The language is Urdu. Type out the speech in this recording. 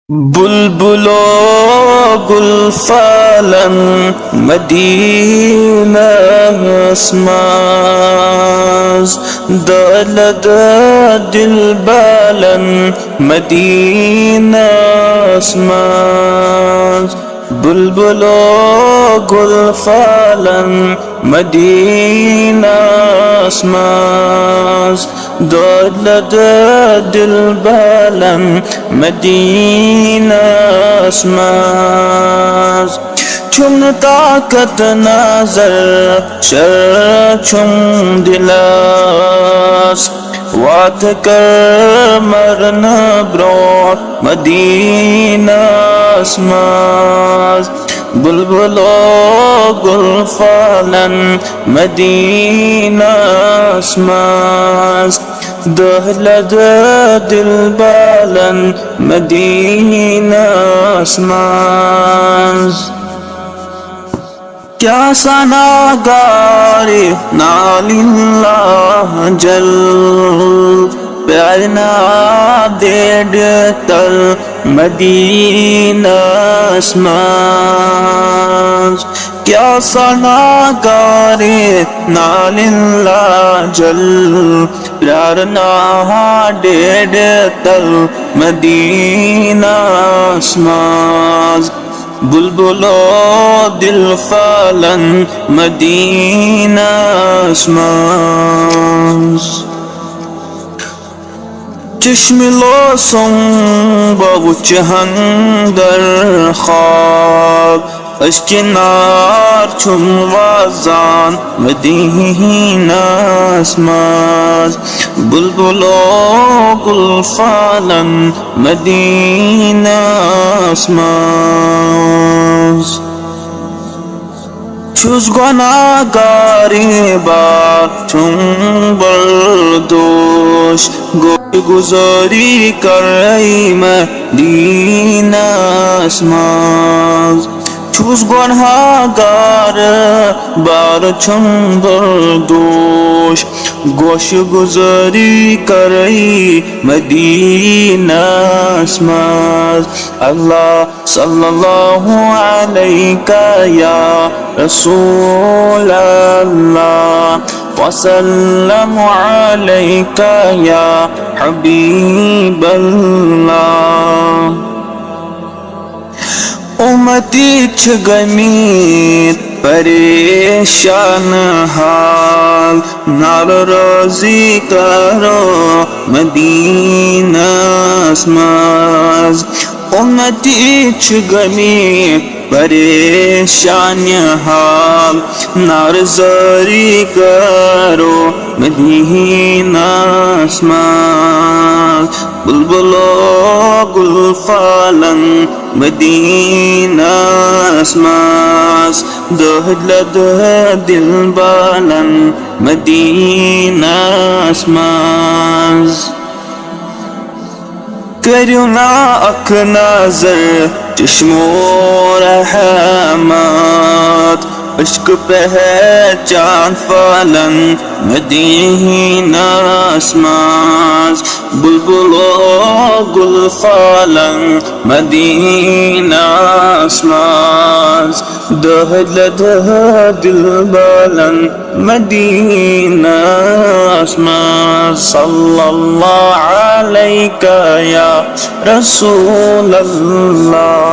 بلبلو گل فالن مدینہ اسماز دلد دل بالن مدینہ اسماز بلبلو گل فالن مدینہ اسماز دولد دل بالن مدینہ اسماز چم طاقت نظر شر چم دلاس وات کر مرنا برو مدینہ اسماز بلبلو گل فالن مدینہ اسماز دہلد دل بالن مدینہ اسماز کیا ثنا گاری نال اللہ جل پیارنا دیڑ تل مدینہ اسماز کیا ثنا گاری نال اللہ جل پیارنا دیڑ تل مدینہ اسماز بلبلو دل فالن مدینہ اسماز چشم لو سنگ بوچ ہندر خواب اشک نار چم وازان مدینہ اسماز بلبلو گل فالن مدینہ اسماز چھس گناہگاری با چم بردوش گزاری کر رہی مدینہ اسماز چھس گناہگار بار چم بردوش گوش گزاری کر رہی مدینہ اسماز اللہ صلی اللہ علیہ یا رسول اللہ وسلم علیک یا حبیب اللہ امتی چھ گمید پریشان حال نار روزی کرو مدینہ اسماز امتی چھ گمید پریشان حال نار زاری کرو مدینہ اسماز بلبلو گل فالن مدینہ اسماز دہلد دل بالن مدینہ اسماز کریونا اک نظر چشمو رحمت عشق پہچان فالن مدینہ اسماز بلبلو گل فالن مدینہ اسماز دہلد دل بالن مدینہ اسماز صلی اللہ علیہ یا رسول اللہ